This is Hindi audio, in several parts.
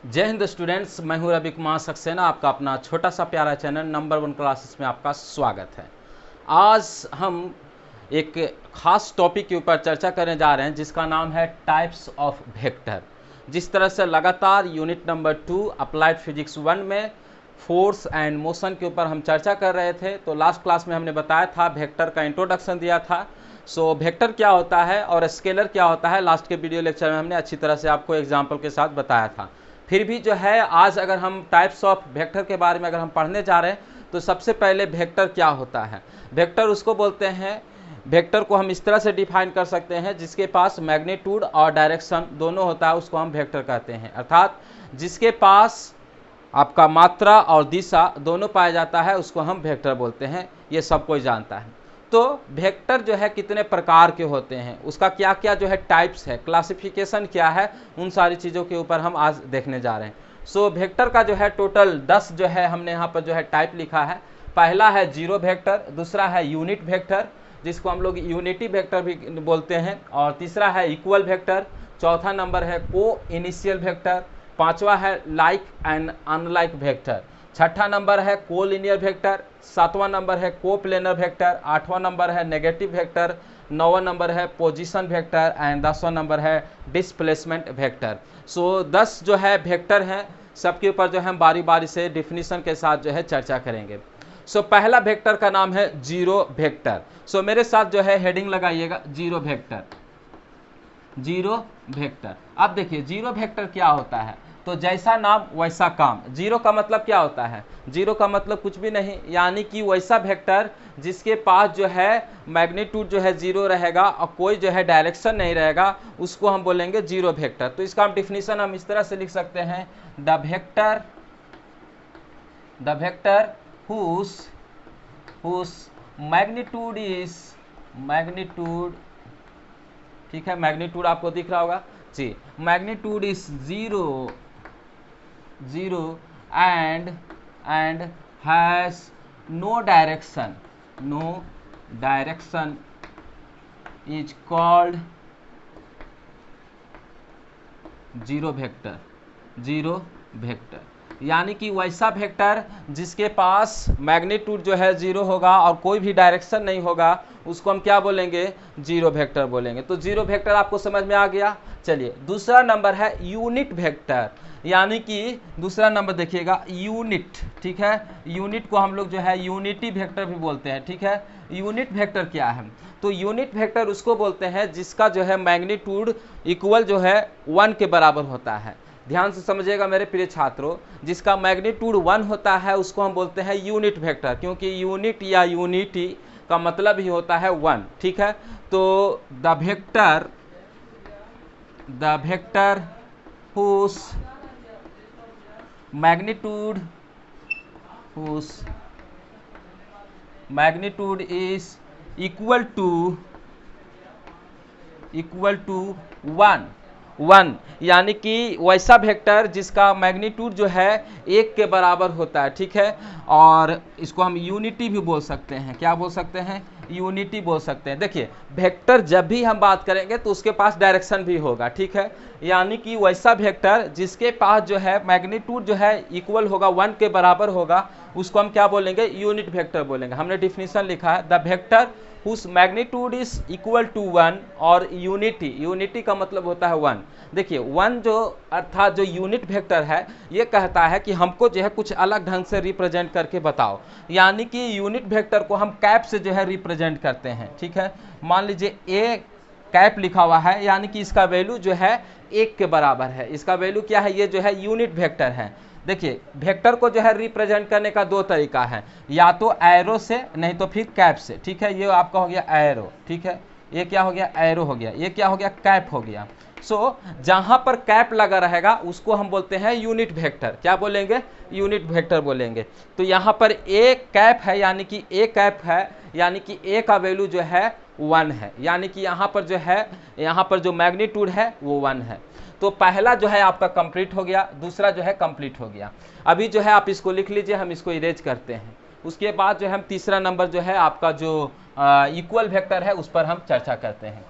जय हिंद स्टूडेंट्स, मैं हूं रवि कुमार सक्सेना। आपका अपना छोटा सा प्यारा चैनल नंबर 1 क्लासेस में आपका स्वागत है। आज हम एक खास टॉपिक के ऊपर चर्चा करने जा रहे हैं जिसका नाम है टाइप्स ऑफ वेक्टर। जिस तरह से लगातार यूनिट नंबर 2 अप्लाइड फिजिक्स 1 में फोर्स एंड मोशन के ऊपर हम चर्चा कर रहे थे, तो लास्ट क्लास में हमने बताया था, वेक्टर का इंट्रोडक्शन दिया था। सो वेक्टर क्या होता है और स्केलर क्या होता है, लास्ट के वीडियो लेक्चर में हमने अच्छी तरह से आपको एग्जाम्पल के साथ बताया था। फिर भी जो है आज अगर हम टाइप्स ऑफ वेक्टर के बारे में अगर हम पढ़ने जा रहे हैं तो सबसे पहले वेक्टर क्या होता है। वेक्टर उसको बोलते हैं, वेक्टर को हम इस तरह से डिफाइन कर सकते हैं जिसके पास मैग्नीट्यूड और डायरेक्शन दोनों होता है, उसको हम वेक्टर कहते हैं। अर्थात जिसके पास आपका मात्रा और दिशा दोनों पाया जाता है उसको हम वेक्टर बोलते हैं, ये सब कोई जानता है। तो वेक्टर जो है कितने प्रकार के होते हैं, उसका क्या क्या जो है टाइप्स है, क्लासिफिकेशन क्या है, उन सारी चीज़ों के ऊपर हम आज देखने जा रहे हैं। सो वेक्टर का जो है टोटल 10 जो है हमने यहाँ पर जो है टाइप लिखा है। पहला है जीरो वेक्टर, दूसरा है यूनिट वेक्टर जिसको हम लोग यूनिटी वेक्टर भी बोलते हैं, और तीसरा है इक्वल वेक्टर, चौथा नंबर है को इनिशियल वेक्टर, पांचवा है लाइक एंड अनलाइक वेक्टर, छठा नंबर है कोलिनियर वेक्टर, सातवां नंबर है कोप्लेनर वेक्टर, आठवां नंबर है नेगेटिव वेक्टर, नौवां नंबर है पोजीशन वेक्टर एंड 10वां नंबर है डिस्प्लेसमेंट वेक्टर। सो 10 जो है वेक्टर हैं, सबके ऊपर जो है हम बारी बारी से डिफिनीशन के साथ जो है चर्चा करेंगे। सो पहला वेक्टर का नाम है जीरो वेक्टर। सो मेरे साथ जो है हेडिंग लगाइएगा जीरो वेक्टर। जीरो वेक्टर, अब देखिए जीरो वेक्टर क्या होता है, तो जैसा नाम वैसा काम। जीरो का मतलब क्या होता है, जीरो का मतलब कुछ भी नहीं, यानी कि वैसा वेक्टर जिसके पास जो है मैग्नीट्यूड जो है जीरो रहेगा और कोई जो है डायरेक्शन नहीं रहेगा, उसको हम बोलेंगे जीरो वेक्टर। तो इसका हम डिफिनीशन हम इस तरह से लिख सकते हैं, the vector whose magnitude is magnitude, ठीक है, मैग्नीट्यूड आपको दिख रहा होगा जी, magnitude is zero and has no direction is called zero vector. यानी कि वैसा वेक्टर जिसके पास मैग्नीट्यूड जो है जीरो होगा और कोई भी डायरेक्शन नहीं होगा, उसको हम क्या बोलेंगे, जीरो वेक्टर बोलेंगे। तो जीरो वेक्टर आपको समझ में आ गया। चलिए दूसरा नंबर है यूनिट वेक्टर, यानी कि दूसरा नंबर देखिएगा यूनिट, ठीक है, यूनिट को हम लोग जो है यूनिटी वेक्टर भी बोलते हैं, ठीक है। यूनिट वेक्टर क्या है, तो यूनिट वेक्टर उसको बोलते हैं जिसका जो है मैग्नीट्यूड इक्वल जो है 1 के बराबर होता है। ध्यान से समझिएगा मेरे प्रिय छात्रों, जिसका मैग्नीट्यूड 1 होता है उसको हम बोलते हैं यूनिट वेक्टर, क्योंकि यूनिट या यूनिटी का मतलब ही होता है 1, ठीक है। तो the vector whose magnitude is equal to 1, यानी कि वैसा वेक्टर जिसका मैग्नीट्यूड जो है 1 के बराबर होता है, ठीक है। और इसको हम यूनिटी भी बोल सकते हैं, क्या बोल सकते हैं, यूनिटी बोल सकते हैं। देखिए वेक्टर जब भी हम बात करेंगे तो उसके पास डायरेक्शन भी होगा, ठीक है। यानी कि वैसा वेक्टर जिसके पास जो है मैग्नीट्यूड जो है इक्वल होगा 1 के बराबर होगा, उसको हम क्या बोलेंगे, यूनिट वेक्टर बोलेंगे। हमने डिफिनीशन लिखा है, the vector whose magnitude is equal to 1, और यूनिटी का मतलब होता है 1। देखिए 1 जो अर्थात जो यूनिट वेक्टर है ये कहता है कि हमको जो है कुछ अलग ढंग से रिप्रेजेंट करके बताओ, यानी कि यूनिट वेक्टर को हम कैप से जो है रिप्रेजेंट करते हैं, ठीक है। मान लीजिए ए कैप लिखा हुआ है, यानी कि इसका वैल्यू जो है 1 के बराबर है, इसका वैल्यू क्या है, ये जो है यूनिट वेक्टर है। देखिए वेक्टर को जो है रिप्रेजेंट करने का 2 तरीका है, या तो एरो से नहीं तो फिर कैप से, ठीक है। ये आपका हो गया एरो, ठीक है, ये क्या हो गया, एरो हो गया, ये क्या हो गया, कैप हो गया। सो जहां पर कैप लगा रहेगा उसको हम बोलते हैं यूनिट वेक्टर, क्या बोलेंगे, यूनिट वेक्टर बोलेंगे। तो यहाँ पर ए कैप है, यानी कि ए कैप है, यानी कि ए का वैल्यू जो है 1 है, यानी कि यहाँ पर जो है, यहाँ पर जो मैग्नीट्यूड है वो 1 है। तो पहला जो है आपका कंप्लीट हो गया, दूसरा जो है कंप्लीट हो गया। अभी जो है आप इसको लिख लीजिए, हम इसको इरेज करते हैं। उसके बाद जो है हम तीसरा नंबर जो है आपका जो इक्वल वेक्टर है उस पर हम चर्चा करते हैं।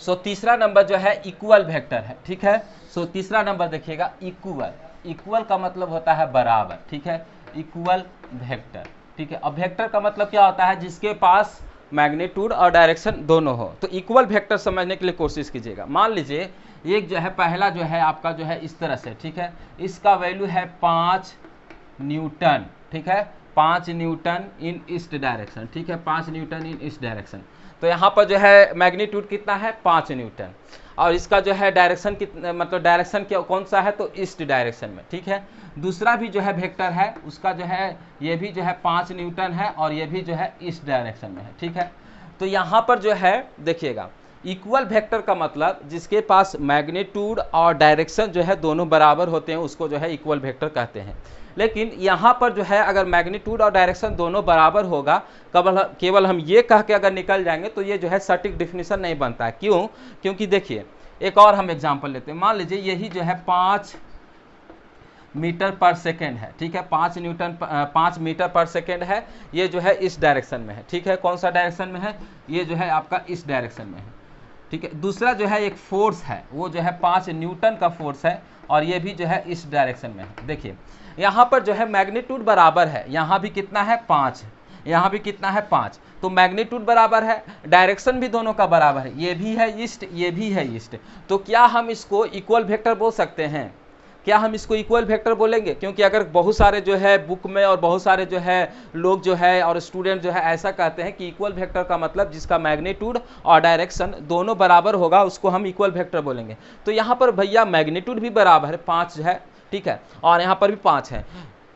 सो तीसरा नंबर जो है इक्वल वेक्टर है, ठीक है। सो तीसरा नंबर देखिएगा इक्वल, इक्वल का मतलब होता है बराबर, ठीक है, इक्वल वेक्टर, ठीक है। अब वेक्टर का मतलब क्या होता है, जिसके पास मैग्नीट्यूड और डायरेक्शन दोनों हो। तो इक्वल वेक्टर समझने के लिए कोशिश कीजिएगा। मान लीजिए एक जो है पहला जो है आपका जो है इस तरह से, ठीक है, इसका वैल्यू है 5 न्यूटन, ठीक है, 5 न्यूटन इन ईस्ट डायरेक्शन, ठीक है, 5 न्यूटन इन ईस्ट डायरेक्शन। तो यहाँ पर जो है मैग्नीट्यूड कितना है 5 न्यूटन, और इसका जो है डायरेक्शन कितना, मतलब डायरेक्शन क्या कौन सा है, तो ईस्ट डायरेक्शन में, ठीक है। दूसरा भी जो है वेक्टर है उसका जो है ये भी जो है 5 न्यूटन है और ये भी जो है ईस्ट डायरेक्शन में है, ठीक है। तो यहाँ पर जो है देखिएगा इक्वल वेक्टर का मतलब जिसके पास मैग्नीट्यूड और डायरेक्शन जो है दोनों बराबर होते हैं उसको जो है इक्वल वेक्टर कहते हैं। लेकिन यहाँ पर जो है अगर मैग्नीट्यूड और डायरेक्शन दोनों बराबर होगा, केवल हम ये कह के अगर निकल जाएंगे तो ये जो है सटीक डिफिनीशन नहीं बनता है। क्यों? क्योंकि देखिए एक और हम एग्जांपल लेते हैं। मान लीजिए यही जो है 5 मीटर पर सेकेंड है, ठीक है, 5 मीटर पर सेकेंड है, ये जो है इस डायरेक्शन में है, ठीक है। कौन सा डायरेक्शन में है? ये जो है आपका इस डायरेक्शन में है, ठीक है। दूसरा जो है एक फोर्स है, वो जो है 5 न्यूटन का फोर्स है और ये भी जो है इस डायरेक्शन में है। देखिए यहाँ पर जो है मैग्नीट्यूड बराबर है, यहाँ भी कितना है 5, यहाँ भी कितना है 5, तो मैग्नीट्यूड बराबर है, डायरेक्शन भी दोनों का बराबर है, ये भी है ईस्ट, ये भी है ईस्ट। तो क्या हम इसको इक्वल वेक्टर बोल सकते हैं? क्या हम इसको इक्वल वेक्टर बोलेंगे? क्योंकि अगर बहुत सारे जो है बुक में और बहुत सारे जो है लोग जो है और स्टूडेंट जो है ऐसा कहते हैं कि इक्वल वेक्टर का मतलब जिसका मैग्नीट्यूड और डायरेक्शन दोनों बराबर होगा उसको हम इक्वल वेक्टर बोलेंगे। तो यहाँ पर भैया मैग्नीट्यूड भी बराबर है, 5 है, ठीक है, और यहाँ पर भी 5 है,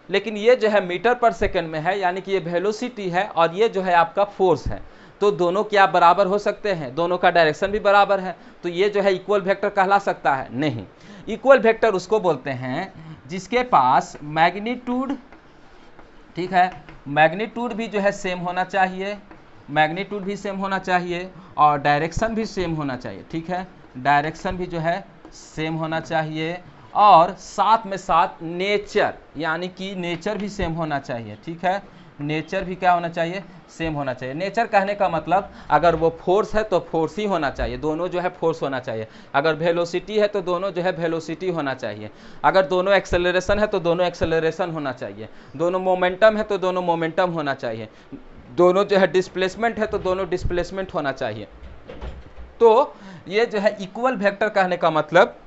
लेकिन ये जो है मीटर पर सेकेंड में है, यानी कि ये वेलोसिटी है और ये जो है आपका फोर्स है। तो दोनों क्या बराबर हो सकते हैं? दोनों का डायरेक्शन भी बराबर है, तो ये जो है इक्वल वेक्टर कहला सकता है? नहीं। इक्वल वेक्टर उसको बोलते हैं जिसके पास मैग्नीट्यूड, ठीक है, मैग्नीट्यूड भी जो है सेम होना चाहिए, मैग्नीट्यूड भी सेम होना चाहिए और डायरेक्शन भी सेम होना चाहिए, ठीक है, डायरेक्शन भी जो है सेम होना चाहिए और साथ में साथ नेचर, यानी कि नेचर भी सेम होना चाहिए, ठीक है, नेचर भी क्या होना चाहिए? सेम होना चाहिए। नेचर कहने का मतलब अगर वो फोर्स है तो फोर्स ही होना चाहिए, दोनों जो है फोर्स होना चाहिए। अगर वेलोसिटी है तो दोनों जो है वेलोसिटी होना चाहिए। अगर दोनों एक्सेलरेशन है तो दोनों एक्सेलरेशन होना चाहिए। दोनों मोमेंटम है तो दोनों मोमेंटम होना चाहिए। दोनों जो है डिस्प्लेसमेंट है तो दोनों डिस्प्लेसमेंट होना चाहिए। तो ये जो है इक्वल वेक्टर कहने का मतलब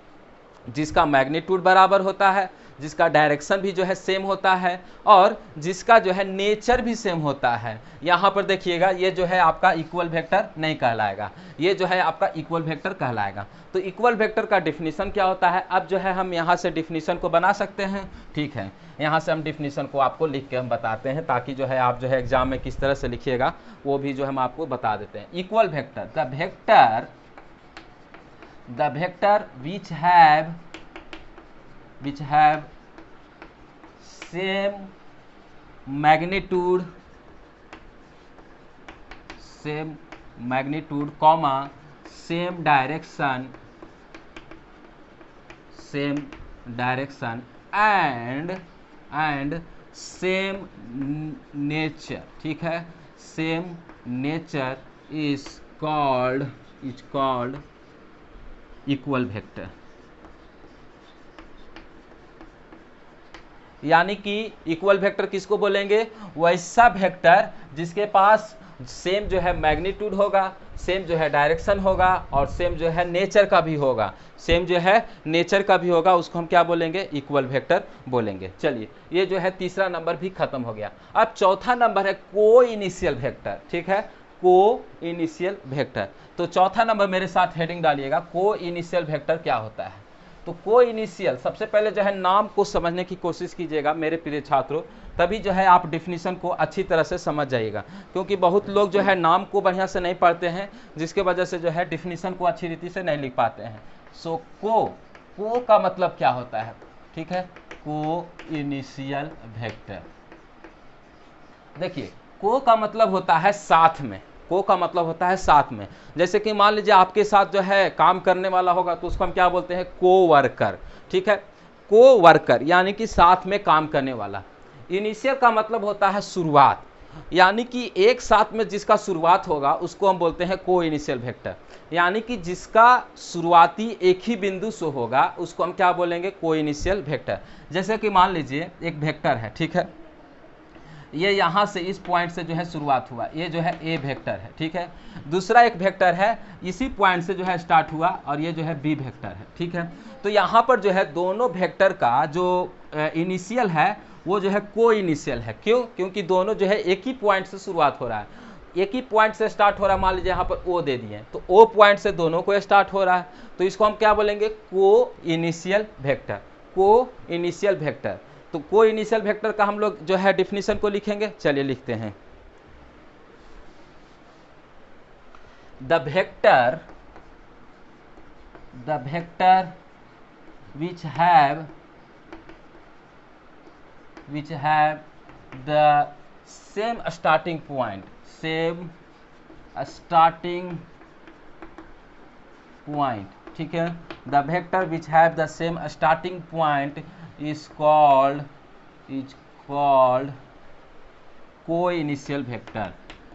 जिसका मैग्नीट्यूड बराबर होता है, जिसका डायरेक्शन भी जो है सेम होता है और जिसका जो है नेचर भी सेम होता है। यहाँ पर देखिएगा ये जो है आपका इक्वल वेक्टर नहीं कहलाएगा, ये जो है आपका इक्वल वेक्टर कहलाएगा। तो इक्वल वेक्टर का डिफिनीशन क्या होता है? अब जो है हम यहाँ से डिफिनीशन को बना सकते हैं, ठीक है, यहाँ से हम डिफिनीशन को आपको लिख के हम बताते हैं ताकि जो है आप जो है एग्जाम में किस तरह से लिखिएगा वो भी जो हम आपको बता देते हैं। Equal vector, the vector which have same magnitude comma same direction and same nature, ठीक है, same nature is called equal vector. यानी कि इक्वल वेक्टर किसको बोलेंगे? वैसा वेक्टर जिसके पास सेम जो है मैग्नीट्यूड होगा, सेम जो है डायरेक्शन होगा और सेम जो है नेचर का भी होगा, सेम जो है नेचर का भी होगा, उसको हम क्या बोलेंगे? इक्वल वेक्टर बोलेंगे। चलिए ये जो है तीसरा नंबर भी खत्म हो गया। अब चौथा नंबर है को इनिशियल वेक्टर, ठीक है, को इनिशियल वेक्टर। तो चौथा नंबर मेरे साथ हेडिंग डालिएगा, को इनिशियल वेक्टर क्या होता है? तो को इनिशियल, सबसे पहले जो है नाम को समझने की कोशिश कीजिएगा मेरे प्रिय छात्रों, तभी जो है आप डिफिनीशन को अच्छी तरह से समझ जाइएगा। क्योंकि बहुत लोग जो है नाम को बढ़िया से नहीं पढ़ते हैं, जिसके वजह से जो है डिफिनीशन को अच्छी रीति से नहीं लिख पाते हैं। सो को का मतलब क्या होता है? ठीक है, को इनिशियल वेक्टर। देखिए को का मतलब होता है साथ में, को का मतलब होता है साथ में। जैसे कि मान लीजिए आपके साथ जो है काम करने वाला होगा तो उसको हम क्या बोलते हैं? को वर्कर, ठीक है, को वर्कर यानी कि साथ में काम करने वाला। इनिशियल का मतलब होता है शुरुआत, यानी कि एक साथ में जिसका शुरुआत होगा उसको हम बोलते हैं को इनिशियल वेक्टर। यानी कि जिसका शुरुआती एक ही बिंदु से होगा उसको हम क्या बोलेंगे, को इनिशियल वेक्टर। जैसे कि मान लीजिए एक वेक्टर है, ठीक है, ये यहाँ से इस पॉइंट से जो है शुरुआत हुआ, ये जो है ए वेक्टर है, ठीक है। दूसरा एक वेक्टर है इसी पॉइंट से जो है स्टार्ट हुआ और ये जो है बी वेक्टर है, ठीक है। तो यहाँ पर जो है दोनों वेक्टर का जो इनिशियल है वो जो है को इनिशियल है। क्यों? क्योंकि दोनों जो है एक ही पॉइंट से शुरुआत हो रहा है, एक ही पॉइंट से स्टार्ट हो रहा है। मान लीजिए यहाँ पर ओ दे दिए तो ओ पॉइंट से दोनों को स्टार्ट हो रहा है, तो इसको हम क्या बोलेंगे, को इनिशियल वेक्टर, को इनिशियल वेक्टर। तो को इनिशियल वेक्टर का हम लोग जो है डिफिनीशन को लिखेंगे, चलिए लिखते हैं। The vector which have the same starting point, ठीक है। The vector which have the same starting point is called coinitial vector,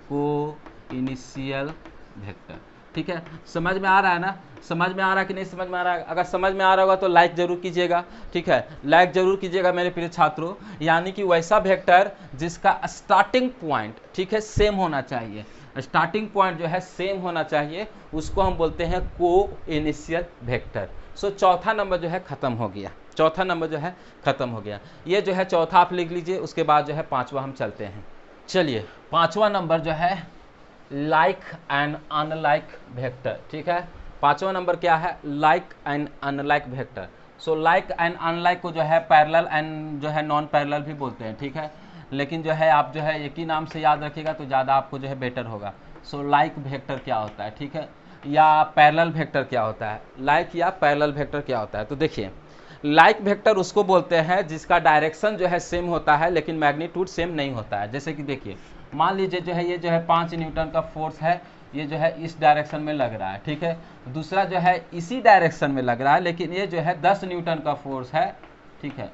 coinitial vector, ठीक है। समझ में आ रहा है ना? समझ में आ रहा है कि नहीं समझ में आ रहा है? अगर समझ में आ रहा होगा तो लाइक जरूर कीजिएगा, ठीक है, लाइक जरूर कीजिएगा मेरे प्रिय छात्रों। यानी कि वैसा वेक्टर जिसका स्टार्टिंग पॉइंट, ठीक है, सेम होना चाहिए, स्टार्टिंग पॉइंट जो है सेम होना चाहिए, उसको हम बोलते हैं को इनिशियल वेक्टर। सो चौथा नंबर जो है खत्म हो गया, चौथा नंबर जो है खत्म हो गया। ये जो है चौथा आप लिख लीजिए, उसके बाद जो है पांचवा हम चलते हैं। चलिए पांचवा नंबर जो है लाइक एंड अनलाइक वेक्टर, ठीक है। पांचवा नंबर क्या है, like and unlike vector. So like and unlike को जो है पैरेलल एंड जो है नॉन पैरेलल भी बोलते हैं, ठीक है। लेकिन जो है आप जो है एक ही नाम से याद रखिएगा तो ज़्यादा आपको जो है बेटर होगा। सो लाइक वेक्टर क्या होता है, ठीक है, या पैरेलल वेक्टर क्या होता है, लाइक या पैरेलल वेक्टर क्या होता है। तो देखिए लाइक वेक्टर उसको बोलते हैं जिसका डायरेक्शन जो है सेम होता है लेकिन मैग्नीट्यूड सेम नहीं होता है। जैसे कि देखिए मान लीजिए जो है ये जो है 5 न्यूटन का फोर्स है, ये जो है इस डायरेक्शन में लग रहा है, ठीक है। दूसरा जो है इसी डायरेक्शन में लग रहा है लेकिन ये जो है 10 न्यूटन का फोर्स है, ठीक है,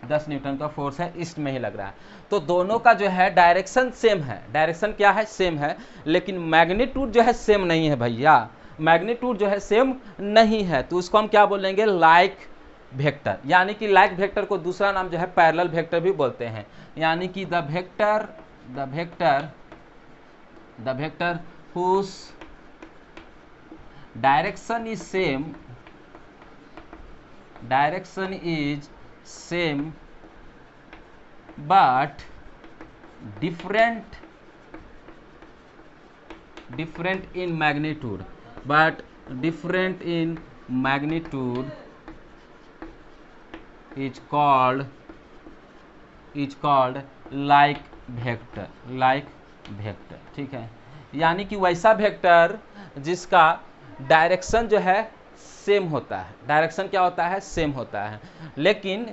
10 न्यूटन का फोर्स है, ईस्ट में ही लग रहा है। तो दोनों का जो है डायरेक्शन सेम है, डायरेक्शन क्या है, सेम है, लेकिन मैग्नीट्यूड जो है सेम नहीं है भैया, मैग्नीट्यूड जो है सेम नहीं है। तो उसको हम क्या बोलेंगे, लाइक वेक्टर। यानी कि लाइक वेक्टर को दूसरा नाम जो है पैरेलल वेक्टर भी बोलते हैं। यानी कि the vector whose direction is same but different in magnitude, is called like vector, ठीक है। यानी कि वैसा वेक्टर जिसका डायरेक्शन जो है सेम होता है, डायरेक्शन क्या होता है, सेम होता है, लेकिन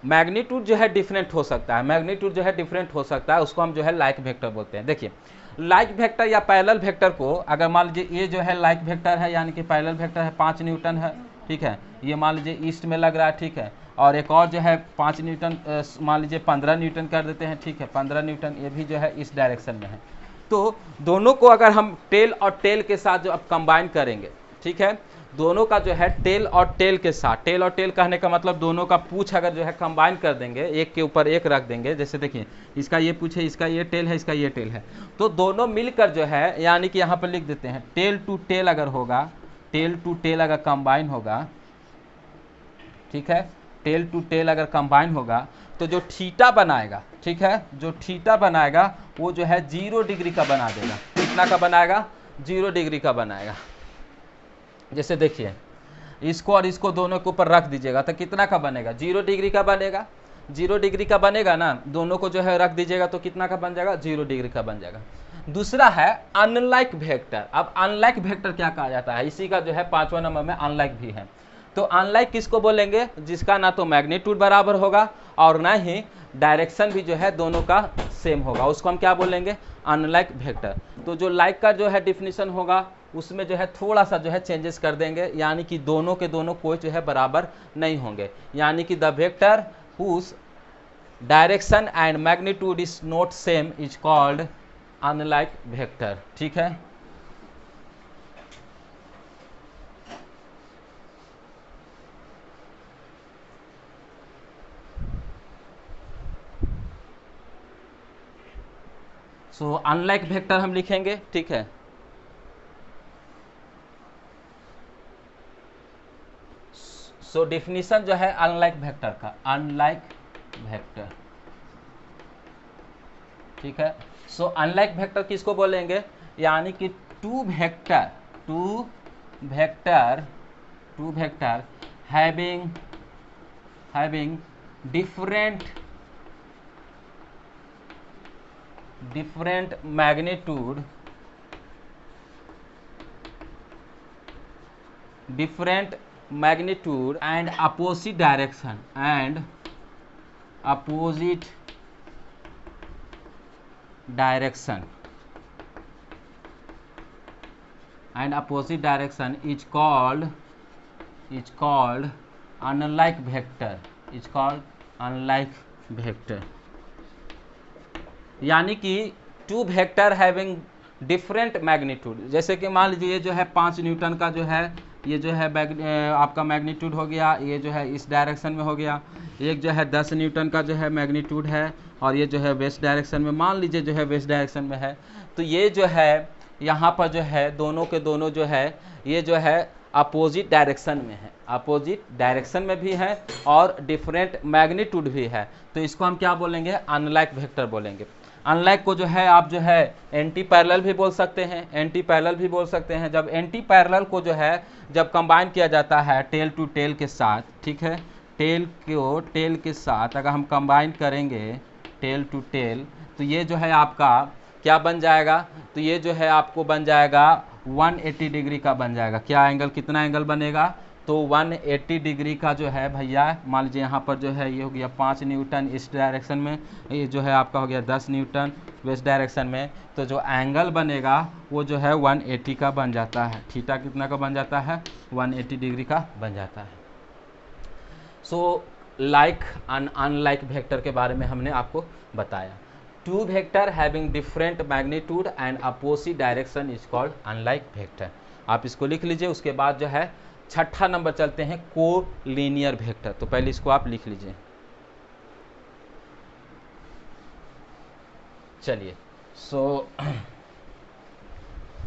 मैग्नीट्यूड जो है डिफरेंट हो सकता है, मैग्नीट्यूड जो है डिफरेंट हो सकता है, उसको हम जो है लाइक वेक्टर बोलते हैं। देखिए लाइक वेक्टर या पैरेलल वेक्टर को अगर मान लीजिए ये जो है लाइक वेक्टर है, यानी कि पैरेलल वेक्टर है 5 न्यूटन है, ठीक है, ये मान लीजिए ईस्ट में लग रहा है, ठीक है, और एक और जो है 5 न्यूटन, मान लीजिए 15 न्यूटन कर देते हैं, ठीक है, 15 न्यूटन ये भी जो है इस डायरेक्शन में है। तो दोनों को अगर हम टेल और टेल के साथ जो अब कंबाइन करेंगे, ठीक है, दोनों का जो है टेल और टेल के साथ, टेल और टेल कहने का मतलब दोनों का पूछ अगर जो है कंबाइन कर देंगे, एक के ऊपर एक रख देंगे, जैसे देखिए इसका ये पूछ है, इसका ये टेल है, इसका ये टेल है, तो दोनों मिलकर जो है, यानी कि यहाँ पर लिख देते हैं टेल टू टेल अगर होगा, टेल टू टेल अगर कंबाइन होगा, ठीक है, टेल टू टेल अगर कंबाइन होगा तो जो थीटा बनाएगा, ठीक है, जो थीटा बनाएगा वो जो है 0 डिग्री का बना देगा। कितना का बनाएगा, 0 डिग्री का बनाएगा। जैसे देखिए इसको और इसको दोनों के ऊपर रख दीजिएगा तो कितना का बनेगा, 0 डिग्री का बनेगा, 0 डिग्री का बनेगा ना, दोनों को जो है रख दीजिएगा तो कितना का बन जाएगा, 0 डिग्री का बन जाएगा। दूसरा है अनलाइक वेक्टर। अब अनलाइक वेक्टर क्या कहा जाता है, इसी का जो है 5वां नंबर में अनलाइक भी है। तो अनलाइक किसको बोलेंगे, जिसका ना तो मैग्नीट्यूड बराबर होगा और ना ही डायरेक्शन भी जो है दोनों का सेम होगा, उसको हम क्या बोलेंगे, अनलाइक वेक्टर। तो जो लाइक का जो है डिफिनीशन होगा उसमें जो है थोड़ा सा जो है चेंजेस कर देंगे, यानी कि दोनों के दोनों कोई जो है बराबर नहीं होंगे। यानी कि the vector whose direction and magnitude is not same is called unlike vector. ठीक है, सो अनलाइक वेक्टर हम लिखेंगे। ठीक है, सो डेफिनेशन जो है अनलाइक वेक्टर का, अनलाइक वेक्टर। ठीक है, सो अनलाइक वेक्टर किसको बोलेंगे, यानी कि two vector having different magnitude and opposite direction and opposite direction is called unlike vector, is called unlike vector। यानी कि two vector having different magnitude, जैसे कि मान लीजिए ये जो है 5 न्यूटन का जो है, ये जो है आपका मैग्नीट्यूड हो गया, ये जो है इस डायरेक्शन में हो गया। एक जो है 10 न्यूटन का जो है मैग्नीट्यूड है, और ये जो है वेस्ट डायरेक्शन में, मान लीजिए जो है वेस्ट डायरेक्शन में है। तो ये जो है यहाँ पर जो है दोनों के दोनों जो है ये जो है अपोजिट डायरेक्शन में है, अपोजिट डायरेक्शन में भी है और डिफरेंट मैग्नीट्यूड भी है। तो इसको हम क्या बोलेंगे, अनलाइक वेक्टर बोलेंगे। अनलाइक को जो है आप जो है एंटी पैरेलल भी बोल सकते हैं, एंटी पैरेलल भी बोल सकते हैं। जब एंटी पैरेलल को जो है जब कंबाइन किया जाता है टेल टू टेल के साथ, ठीक है, टेल को टेल के साथ अगर हम कंबाइन करेंगे टेल टू टेल, तो ये जो है आपका क्या बन जाएगा, तो ये जो है आपको बन जाएगा 180 डिग्री का बन जाएगा। क्या एंगल, कितना एंगल बनेगा, तो 180 डिग्री का जो है भैया, मान लीजिए यहाँ पर जो है ये हो गया 5 न्यूटन इस डायरेक्शन में, ये जो है आपका हो गया 10 न्यूटन वेस्ट डायरेक्शन में। तो जो एंगल बनेगा वो जो है 180 का बन जाता है। थीटा कितना का बन जाता है, 180 डिग्री का बन जाता है। सो लाइक अनलाइक वेक्टर के बारे में हमने आपको बताया। Two vector having different magnitude and opposite direction is called unlike vector. आप इसको लिख लीजिए। उसके बाद जो है छठा नंबर चलते हैं को लीनियर वेक्टर। तो पहले इसको आप लिख लीजिए। चलिए, सो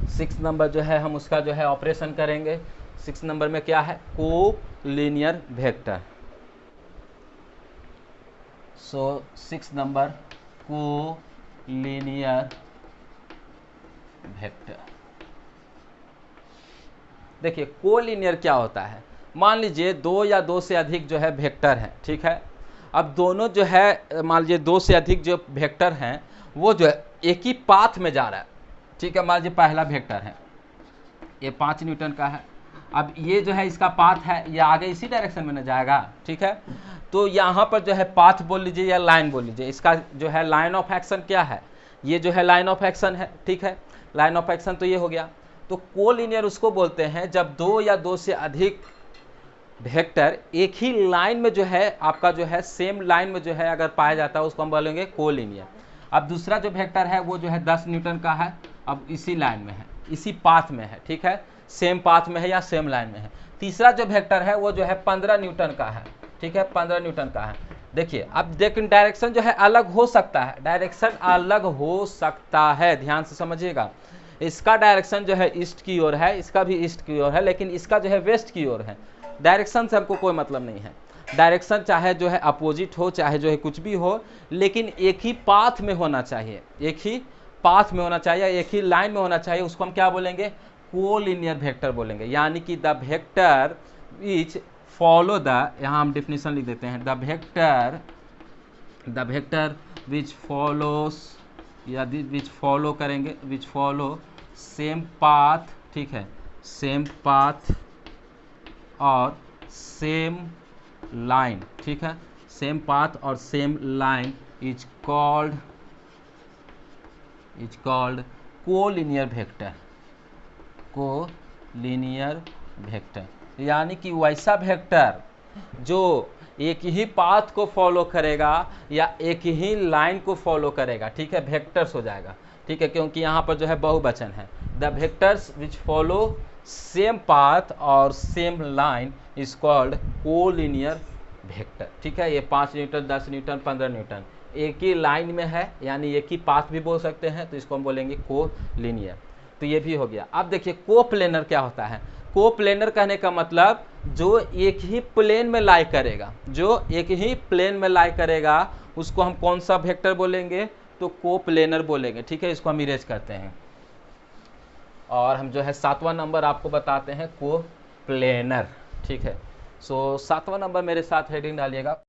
6 नंबर जो है हम उसका जो है ऑपरेशन करेंगे। 6 नंबर में क्या है, को लीनियर वेक्टर। सो 6 नंबर को लीनियर वेक्टर। देखिए कोलिनियर क्या होता है, मान लीजिए 2 या 2 से अधिक जो है वेक्टर हैं, ठीक है। अब दोनों जो है मान लीजिए 2 से अधिक जो वेक्टर हैं वो जो है एक ही पाथ में जा रहा है, ठीक है। मान लीजिए पहला वेक्टर है, ये 5 न्यूटन का है। अब ये जो है इसका पाथ है, ये आगे इसी डायरेक्शन में न जाएगा, ठीक है। तो यहाँ पर जो है पाथ बोल लीजिए या लाइन बोल लीजिए, इसका जो है लाइन ऑफ एक्शन क्या है, ये जो है लाइन ऑफ एक्शन है, ठीक है। लाइन ऑफ एक्शन तो ये हो गया। तो कोलिनियर उसको बोलते हैं जब 2 या 2 से अधिक वेक्टर एक ही लाइन में जो है आपका जो है सेम लाइन में जो है अगर पाया जाता है उसको हम बोलेंगे कोलिनियर। अब दूसरा जो वेक्टर है वो जो है 10 न्यूटन का है, अब इसी लाइन में है, इसी पाथ में है, ठीक है, सेम पाथ में है या सेम लाइन में है। तीसरा जो वेक्टर है वो जो है 15 न्यूटन का है, ठीक है, 15 न्यूटन का है। देखिए अब लेकिन डायरेक्शन जो है अलग हो सकता है, डायरेक्शन अलग हो सकता है, ध्यान से समझिएगा। इसका डायरेक्शन जो है ईस्ट की ओर है, इसका भी ईस्ट की ओर है, लेकिन इसका जो है वेस्ट की ओर है। डायरेक्शन से हमको कोई मतलब नहीं है, डायरेक्शन चाहे जो है अपोजिट हो, चाहे जो है कुछ भी हो, लेकिन एक ही पाथ में होना चाहिए, एक ही पाथ में होना चाहिए, एक ही लाइन में होना चाहिए। उसको हम क्या बोलेंगे, कोलिनियर वेक्टर बोलेंगे। यानी कि the vector which follow the, यहाँ हम डिफिनेशन लिख देते हैं, द वेक्टर विच फॉलोस या विच फॉलो करेंगे, विच फॉलो सेम पाथ, ठीक है, सेम पाथ और सेम लाइन, ठीक है, सेम पाथ और same line is called collinear vector, collinear vector. यानी कि वैसा वेक्टर जो एक ही पाथ को फॉलो करेगा या एक ही लाइन को फॉलो करेगा, ठीक है, वेक्टर्स हो जाएगा, ठीक है, क्योंकि यहाँ पर जो है बहुवचन है। The vectors which follow same path और same line is called collinear vector, ठीक है। ये 5 न्यूटन, 10 न्यूटन, 15 न्यूटन एक ही लाइन में है, यानी एक ही पाथ भी बोल सकते हैं, तो इसको हम बोलेंगे कोलिनियर। तो ये भी हो गया। अब देखिए कोप्लेनर क्या होता है। कोप्लेनर कहने का मतलब जो एक ही प्लेन में लाई करेगा, जो एक ही प्लेन में लाई करेगा उसको हम कौन सा वेक्टर बोलेंगे, तो कोप्लेनर बोलेंगे, ठीक है। इसको हम इरेज करते हैं और हम जो है 7वां नंबर आपको बताते हैं कोप्लेनर, ठीक है। सो 7वां नंबर मेरे साथ हेडिंग डालिएगा।